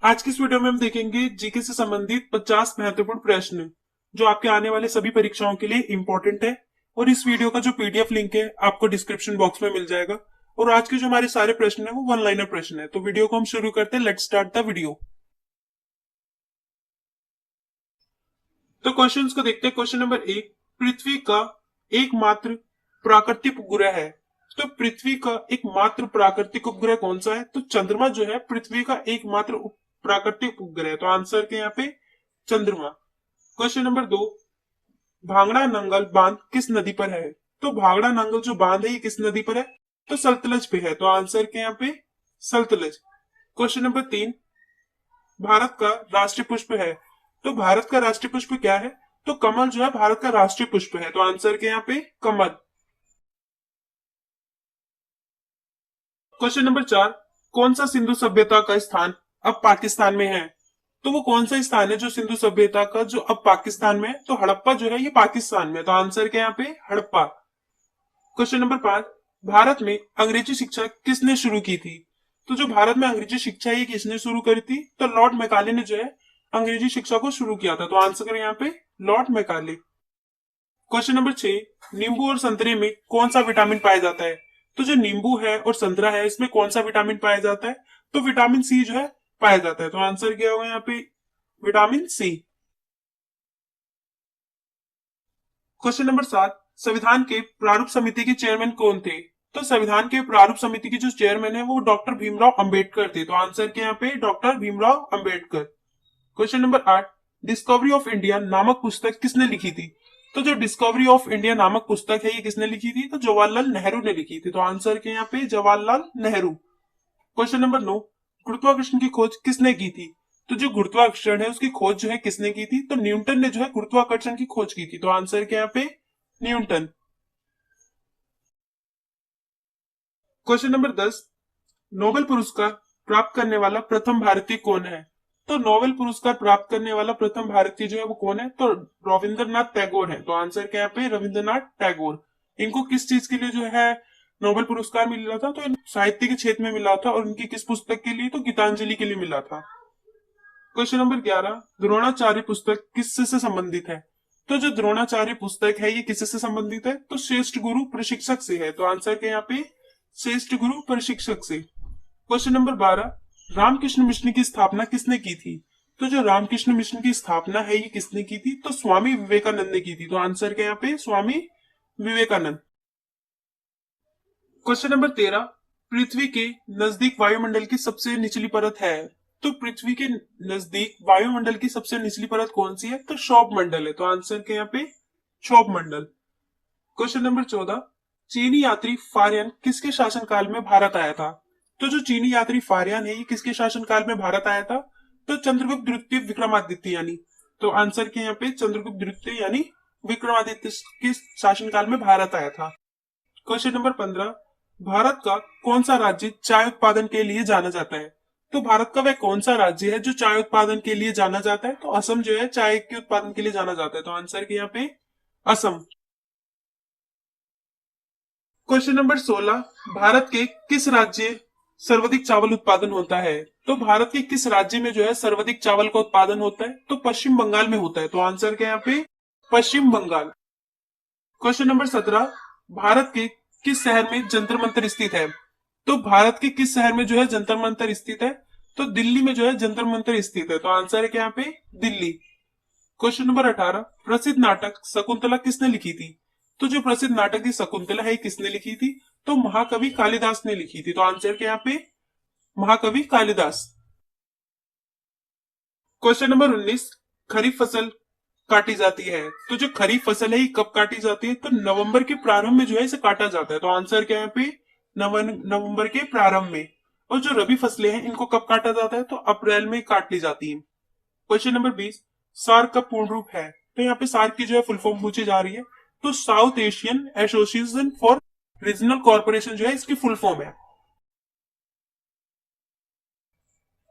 आज की इस वीडियो में हम देखेंगे जीके से संबंधित 50 महत्वपूर्ण प्रश्न जो आपके आने वाले सभी परीक्षाओं के लिए इंपॉर्टेंट है। और इस वीडियो का जो पीडीएफ लिंक है आपको डिस्क्रिप्शन बॉक्स में मिल जाएगा। और आज के जो हमारे सारे प्रश्न है वो वन लाइनर प्रश्न है। तो वीडियो को हम शुरू करते हैं। Let's start the video. तो क्वेश्चंस को देखते हैं। क्वेश्चन नंबर 1, पृथ्वी का एकमात्र प्राकृतिक उपग्रह है। तो पृथ्वी का एकमात्र प्राकृतिक उपग्रह कौन सा है? तो चंद्रमा जो है पृथ्वी का एकमात्र प्राकृतिक उपग्रह है। तो आंसर के यहाँ पे चंद्रमा। क्वेश्चन नंबर 2, भांगड़ा नंगल बांध किस नदी पर है? तो भांगड़ा नंगल जो बांध है ये किस नदी पर है? तो सतलज पे है। तो आंसर के यहाँ पे सतलज। क्वेश्चन नंबर 3, भारत का राष्ट्रीय पुष्प है। तो भारत का राष्ट्रीय पुष्प क्या है? तो कमल जो है भारत का राष्ट्रीय पुष्प है। तो आंसर के यहाँ पे कमल। क्वेश्चन नंबर 4, कौन सा सिंधु सभ्यता का स्थान अब पाकिस्तान में है? तो वो कौन सा स्थान है जो सिंधु सभ्यता का जो अब पाकिस्तान में है? तो हड़प्पा जो है ये पाकिस्तान में। तो आंसर के यहाँ पे हड़प्पा। क्वेश्चन नंबर 5, भारत में अंग्रेजी शिक्षा किसने शुरू की थी? तो जो भारत में अंग्रेजी शिक्षा है ये किसने शुरू करी थी? तो लॉर्ड मैकाले ने जो है अंग्रेजी शिक्षा को शुरू किया था। तो आंसर करें यहाँ पे लॉर्ड मैकाले। क्वेश्चन नंबर 6, नींबू और संतरे में कौन सा विटामिन पाया जाता है? तो जो नींबू है और संतरा है इसमें कौन सा विटामिन पाया जाता है? तो विटामिन सी जो है पाया जाता है। तो आंसर क्या होगा यहाँ पे विटामिन सी। क्वेश्चन नंबर 7, संविधान के प्रारूप समिति के चेयरमैन कौन थे? तो संविधान के प्रारूप समिति के जो चेयरमैन है वो डॉक्टर भीमराव अंबेडकर थे। तो आंसर के यहाँ पे doctor Bhimrao Ambedkar. Question number 8, discovery of India नामक पुस्तक किसने लिखी थी? तो जो डिस्कवरी ऑफ इंडिया नामक पुस्तक है ये किसने लिखी थी? तो जवाहरलाल नेहरू ने लिखी थी। तो आंसर के यहाँ पे जवाहरलाल नेहरू। क्वेश्चन नंबर 9, गुरुत्वाकर्षण की खोज किसने की थी? तो जो गुरुत्वाकर्षण है उसकी खोज जो है किसने की थी? तो न्यूटन ने जो है गुरुत्वाकर्षण की खोज की थी। तो आंसर के यहाँ पे न्यूटन। क्वेश्चन नंबर 10, नोबेल पुरस्कार प्राप्त करने वाला प्रथम भारतीय कौन है? तो नोबेल पुरस्कार प्राप्त करने वाला प्रथम भारतीय जो है वो कौन है? तो रविंद्रनाथ टैगोर है। तो आंसर क्या पे रविंद्रनाथ टैगोर। इनको किस चीज के लिए जो है नोबेल पुरस्कार मिला था? तो साहित्य के क्षेत्र में मिला था। और इनकी किस पुस्तक के लिए? तो गीतांजलि के लिए मिला था। क्वेश्चन नंबर 11, द्रोणाचार्य पुस्तक किससे से संबंधित है? तो जो द्रोणाचार्य पुस्तक है ये किससे से संबंधित है? तो श्रेष्ठ गुरु प्रशिक्षक से है। तो आंसर के यहाँ पे श्रेष्ठ गुरु प्रशिक्षक से। क्वेश्चन नंबर 12, रामकृष्ण मिशन की स्थापना किसने की थी? तो जो रामकृष्ण मिशन की स्थापना है ये किसने की थी? तो स्वामी विवेकानंद ने की थी। तो आंसर के यहाँ पे स्वामी विवेकानंद। क्वेश्चन नंबर 13, पृथ्वी के नजदीक वायुमंडल की सबसे निचली परत है। तो पृथ्वी के नजदीक वायुमंडल की सबसे निचली परत कौन सी है? तो क्षोभ मंडल है। तो आंसर के यहाँ पे क्षोभ मंडल। क्वेश्चन नंबर 14, चीनी यात्री फारियन किसके शासनकाल में भारत आया था? तो जो चीनी यात्री फारियन है ये किसके शासनकाल में भारत आया था? तो चंद्रगुप्त द्वितीय विक्रमादित्य यानी। तो आंसर के यहाँ पे चंद्रगुप्त द्वितीय यानी विक्रमादित्य के शासनकाल में भारत आया था। क्वेश्चन नंबर 15, भारत का कौन सा राज्य चाय उत्पादन के लिए जाना जाता है? तो भारत का वह कौन सा राज्य है जो चाय उत्पादन के लिए जाना जाता है? तो असम जो है चाय के उत्पादन के लिए जाना जाता है। तो आंसर के यहाँ पे असम। क्वेश्चन नंबर 16, भारत के किस राज्य सर्वाधिक चावल उत्पादन होता है? तो भारत के किस राज्य में जो है सर्वाधिक चावल का उत्पादन होता है? तो पश्चिम बंगाल में होता है। तो आंसर के यहाँ पे पश्चिम बंगाल। क्वेश्चन नंबर 17, भारत के किस शहर में जंतर मंतर स्थित है? तो भारत के किस शहर में जो है जंतर मंतर स्थित है? तो दिल्ली में जो है जंतर मंतर स्थित है। तो आंसर है क्या यहाँ पे दिल्ली। क्वेश्चन नंबर 18, प्रसिद्ध नाटक शकुंतला किसने लिखी थी? तो जो प्रसिद्ध नाटक थी शकुंतला है किसने लिखी थी? तो महाकवि कालिदास ने लिखी थी। तो आंसर क्या यहाँ पे महाकवि कालिदास। क्वेश्चन नंबर 19, खरीफ फसल काटी जाती है। तो जो खरीफ फसल है ये कब काटी जाती है? तो नवंबर के प्रारंभ में जो है इसे काटा जाता है। तो आंसर क्या है यहाँ पे नवंबर के प्रारंभ में। और जो रबी फसलें हैं इनको कब काटा जाता है? तो अप्रैल में काट ली जाती है। क्वेश्चन नंबर 20, सार्क का पूर्ण रूप है। तो यहाँ पे सार्क की जो है फुल फॉर्म पूछी जा रही है। तो south Asian association for regional corporation जो है इसकी फुल फॉर्म है।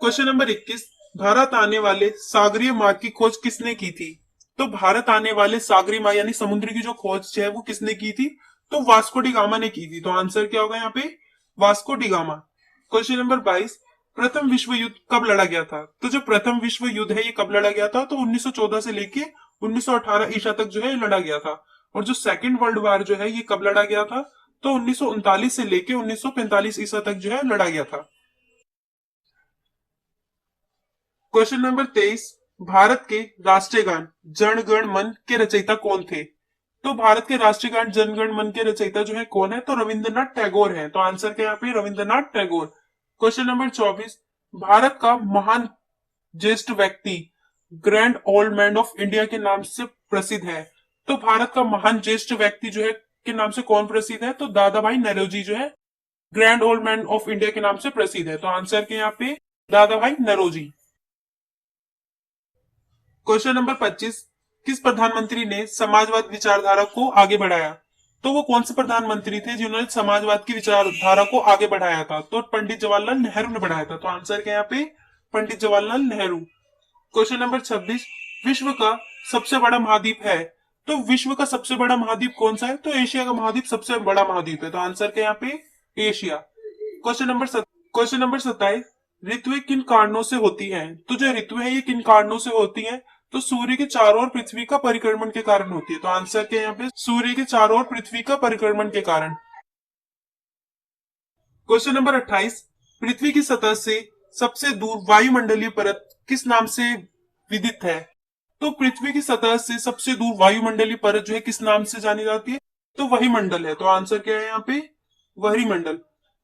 क्वेश्चन नंबर 21, भारत आने वाले सागरीय मार्ग की खोज किसने की थी? तो भारत आने वाले सागरीय मार्ग यानी समुद्र की जो खोज है वो किसने की थी? तो वास्को डी गामा ने की थी। तो आंसर क्या होगा यहाँ पे Vasco D gamma. Question number 22, प्रथम विश्व युद्ध कब लड़ा गया था? तो जो प्रथम विश्व युद्ध है ये कब लड़ा गया था? तो 1914 से लेके 1918 ईसा तक जो है लड़ा गया था। और जो सेकेंड वर्ल्ड वार जो है ये कब लड़ा गया था? तो 1939 से लेके 1945 ईसा तक जो है लड़ा गया था। क्वेश्चन नंबर 23, भारत के राष्ट्रीय गान जन गण मन के रचयिता कौन थे? तो भारत के राष्ट्रीय गान जन गण मन के रचयिता जो है कौन है? तो रविंद्रनाथ टैगोर है। तो आंसर क्या यहाँ पे? रविंद्रनाथ टैगोर। क्वेश्चन नंबर 24, भारत का महान ज्येष्ठ व्यक्ति grand old man of India के नाम से प्रसिद्ध है। तो भारत का महान ज्येष्ठ व्यक्ति जो है के नाम से कौन प्रसिद्ध है? तो दादा भाई नौरोजी जो है grand old man of India के नाम से प्रसिद्ध है। तो आंसर के यहाँ पे दादा भाई नौरोजी। क्वेश्चन नंबर 25, किस प्रधानमंत्री ने समाजवाद विचारधारा को आगे बढ़ाया? तो वो कौन से प्रधानमंत्री थे जिन्होंने समाजवाद की विचारधारा को आगे बढ़ाया था? तो पंडित जवाहरलाल नेहरू ने बढ़ाया था। तो आंसर क्या यहाँ पे? पंडित जवाहरलाल नेहरू। क्वेश्चन नंबर 26, विश्व का सबसे बड़ा महाद्वीप है। तो विश्व का सबसे बड़ा महाद्वीप कौन सा है? तो एशिया का महाद्वीप सबसे बड़ा महाद्वीप है। तो आंसर क्या यहाँ पे? एशिया। क्वेश्चन नंबर 27, ऋतुएं किन कारणों से होती हैं? तो जो ऋतुएं हैं ये किन कारणों से होती हैं? तो सूर्य के चारों ओर पृथ्वी का परिक्रमण के कारण होती है। तो आंसर क्या है यहाँ पे? सूर्य के चारों ओर पृथ्वी का परिक्रमण के कारण। क्वेश्चन नंबर 28, पृथ्वी की सतह से सबसे दूर वायुमंडलीय परत किस नाम से विदित है? तो पृथ्वी की सतह से सबसे दूर वायुमंडलीय परत जो है किस नाम से जानी जाती है? तो वही मंडल है। तो आंसर क्या है यहाँ पे? वही मंडल।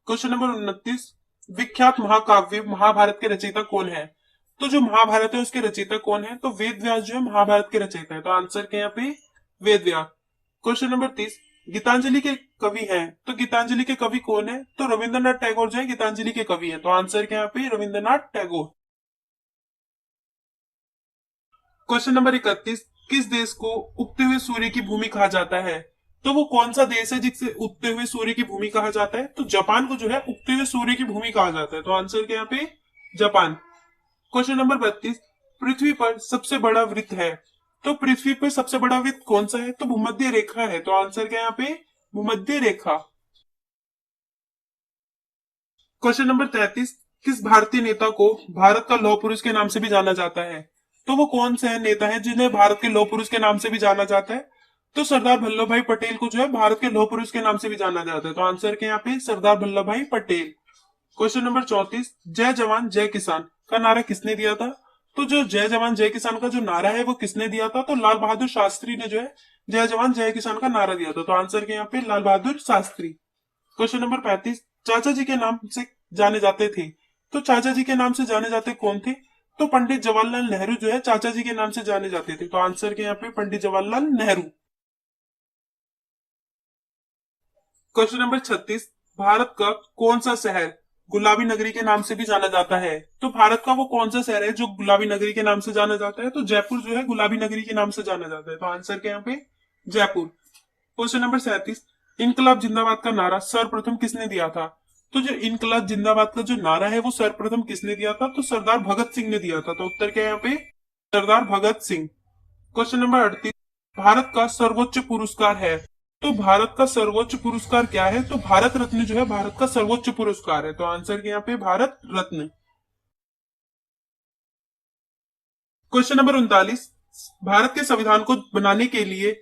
क्वेश्चन नंबर 29, विख्यात महाकाव्य महाभारत के रचयिता कौन है? तो जो महाभारत है उसके रचयिता कौन है? तो वेद व्यास जो है महाभारत के रचयिता है। तो आंसर क्या यहाँ पे? वेद व्यास। क्वेश्चन नंबर 30, गीतांजलि के कवि हैं। तो गीतांजलि के कवि कौन है? तो रविंद्रनाथ टैगोर जो है गीतांजलि के कवि है। तो आंसर क्या यहाँ पे? रविंद्रनाथ टैगोर। क्वेश्चन नंबर 31, किस देश को उगते हुए सूर्य की भूमि कहा जाता है? तो वो कौन सा देश है जिसे उगते हुए सूर्य की भूमि कहा जाता है? तो जापान को जो है उगते हुए सूर्य की भूमि कहा जाता है। तो आंसर क्या यहाँ पे? जापान। क्वेश्चन नंबर 32, पृथ्वी पर सबसे बड़ा वृत्त है। तो पृथ्वी पर सबसे बड़ा वृत्त कौन सा है? तो भूमध्य रेखा है। तो आंसर क्या यहाँ पे? भूमध्य रेखा। क्वेश्चन नंबर 33, किस भारतीय नेता को भारत का लौह पुरुष के नाम से भी जाना जाता है? तो वो कौन से नेता है जिन्हें भारत के लौह पुरुष के नाम से भी जाना जाता है? तो सरदार वल्लभ भाई पटेल को जो है भारत के लौह पुरुष के नाम से भी जाना जाता है। तो आंसर क्या यहाँ पे? सरदार वल्लभ भाई पटेल। क्वेश्चन नंबर 34, जय जवान जय किसान का नारा किसने दिया था? तो जो जय जवान जय किसान का जो नारा है वो किसने दिया था? तो लाल बहादुर शास्त्री ने जो है जय जवान जय किसान का नारा दिया था। तो आंसर के यहाँ पे लाल बहादुर शास्त्री। क्वेश्चन नंबर 35, चाचा जी के नाम से जाने जाते थे। तो चाचा जी के नाम से जाने जाते कौन थे? तो पंडित जवाहरलाल नेहरू जो है चाचा जी के नाम से जाने जाते थे। तो आंसर के यहाँ पे पंडित जवाहरलाल नेहरू। क्वेश्चन नंबर 36, भारत का कौन सा शहर गुलाबी नगरी के नाम से भी जाना जाता है? तो भारत का वो कौन सा शहर है जो गुलाबी नगरी के नाम से जाना जाता है? तो जयपुर जो है गुलाबी नगरी के नाम से जाना जाता है। तो आंसर क्या यहाँ पे? जयपुर। क्वेश्चन नंबर 37, इनकलाब जिंदाबाद का नारा सर्वप्रथम किसने दिया था? तो जो इनकलाब जिंदाबाद का जो नारा है वो सर्वप्रथम किसने दिया था? तो सरदार भगत सिंह ने दिया था। तो उत्तर क्या है यहाँ पे? सरदार भगत सिंह। क्वेश्चन नंबर 38, भारत का सर्वोच्च पुरस्कार है। तो भारत का सर्वोच्च पुरस्कार क्या है? तो भारत रत्न जो है भारत का सर्वोच्च पुरस्कार है। तो आंसर के यहाँ पे भारत रत्न। क्वेश्चन नंबर 39, भारत के संविधान को बनाने के लिए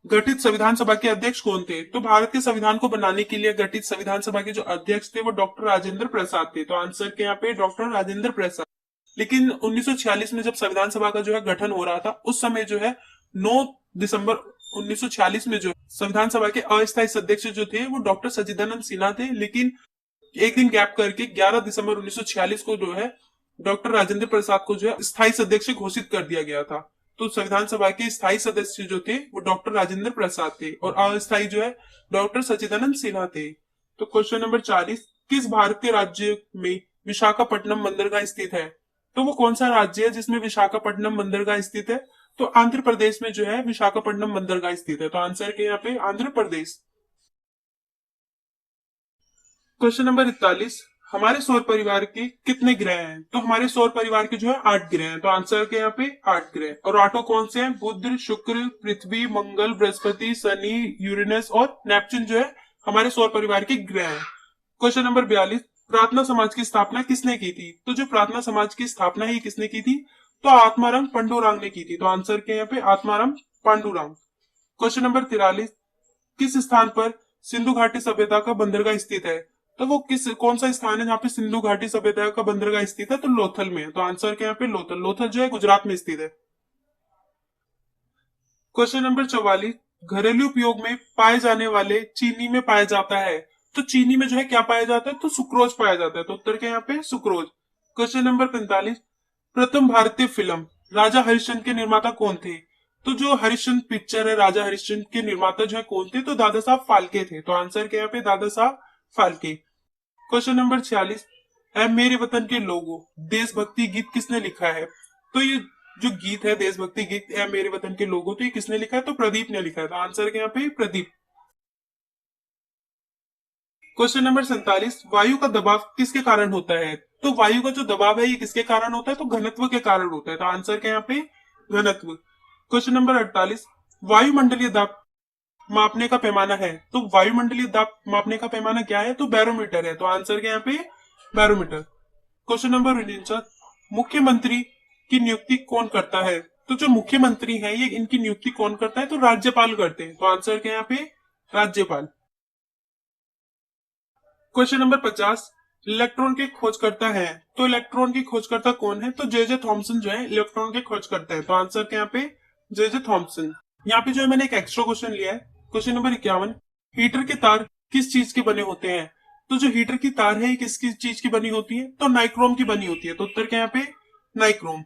गठित संविधान सभा के अध्यक्ष कौन थे? तो भारत के संविधान को बनाने के लिए गठित संविधान सभा के जो अध्यक्ष थे वो डॉक्टर राजेंद्र प्रसाद थे। तो आंसर के यहाँ पे डॉक्टर राजेंद्र प्रसाद। लेकिन 1946 में जब संविधान सभा का जो है गठन हो रहा था उस समय जो है 9 दिसंबर 1946 में जो संविधान सभा के अस्थायी सदस्य जो थे वो डॉक्टर सच्चिदानंद सिन्हा थे। लेकिन एक दिन गैप करके 11 दिसंबर 1946 को जो है डॉक्टर राजेंद्र प्रसाद को जो है स्थायी सदस्य घोषित कर दिया गया था। तो संविधान सभा के स्थायी सदस्य जो थे वो डॉक्टर राजेंद्र प्रसाद थे और अस्थायी जो है डॉक्टर सच्चिदानंद सिन्हा थे। तो क्वेश्चन नंबर 40, किस भारतीय राज्य में विशाखापट्टनम बंदरगाह स्थित है? तो वो कौन सा राज्य है जिसमें विशाखापट्टनम बंदरगाह स्थित है? तो आंध्र प्रदेश में जो है विशाखापट्टनम बंदरगाह स्थित है। तो आंसर के यहाँ पे आंध्र प्रदेश। क्वेश्चन नंबर 41, हमारे सौर परिवार के कितने ग्रह हैं? तो हमारे सौर परिवार के जो है 8 ग्रह हैं। तो आंसर के यहाँ पे 8 ग्रह। और आठों कौन से हैं? बुध, शुक्र, पृथ्वी, मंगल, बृहस्पति, शनि, यूरेनस और नेपच्यून जो है हमारे सौर परिवार के ग्रह हैं। क्वेश्चन नंबर 42, प्रार्थना समाज की स्थापना किसने की थी? तो जो प्रार्थना समाज की स्थापना है किसने की थी? तो आत्माराम पांडुरंग ने की थी। तो आंसर क्या है यहाँ पे? आत्माराम पांडुरंग। क्वेश्चन नंबर 43, किस स्थान पर सिंधु घाटी सभ्यता का बंदरगाह स्थित है? तो वो कौन सा स्थान है जहाँ पे सिंधु घाटी सभ्यता का बंदरगाह स्थित है? तो लोथल में है। तो आंसर क्या यहाँ पे? लोथल। लोथल जो है गुजरात में स्थित है। क्वेश्चन नंबर 44, घरेलू उपयोग में पाए जाने वाले चीनी में पाया जाता है। तो चीनी में जो है क्या पाया जाता है? तो सुक्रोज पाया जाता है। तो उत्तर क्या यहाँ पे? सुक्रोज। क्वेश्चन नंबर 45, प्रथम भारतीय फिल्म राजा हरिश्चंद्र के निर्माता कौन थे? तो जो हरिश्चंद्र पिक्चर है, राजा हरिश्चंद्र के निर्माता जो है कौन थे? तो दादा साहब फाल्के थे। तो आंसर क्या यहाँ पे? दादा साहब फाल्के। क्वेश्चन नंबर 46, है मेरे वतन के लोगों देशभक्ति गीत किसने लिखा है? तो ये जो गीत है देशभक्ति गीत है मेरे वतन के लोगों, तो ये किसने लिखा है? तो प्रदीप ने लिखा है। तो आंसर क्या यहाँ पे? प्रदीप। क्वेश्चन नंबर 47, वायु का दबाव किसके कारण होता है? तो वायु का जो दबाव है ये किसके कारण होता है? तो घनत्व के कारण होता है। तो आंसर क्या यहाँ पे? घनत्व। क्वेश्चन नंबर 48, वायुमंडलीय दाब मापने का पैमाना है। तो वायुमंडलीय दाब मापने का पैमाना क्या है? तो बैरोमीटर है। तो आंसर क्या यहाँ पे? बैरोमीटर। क्वेश्चन नंबर 49, मुख्यमंत्री की नियुक्ति कौन करता है? तो जो मुख्यमंत्री है ये इनकी नियुक्ति कौन करता है? तो राज्यपाल करते हैं। तो आंसर क्या यहाँ पे? राज्यपाल। क्वेश्चन नंबर 50, इलेक्ट्रॉन के खोजकर्ता है। तो इलेक्ट्रॉन की खोजकर्ता कौन है? तो जे जे थॉमसन जो है इलेक्ट्रॉन के खोजकर्ता है। तो आंसर क्या यहाँ पे? जे जे थॉमसन। यहाँ पे जो है मैंने एक एक्स्ट्रा क्वेश्चन लिया है। क्वेश्चन नंबर 51, हीटर के तार किस चीज के बने होते हैं? तो जो हीटर की तार है किस किस चीज की बनी होती है? तो नाइक्रोम की बनी होती है। तो उत्तर क्या यहाँ पे? नाइक्रोम।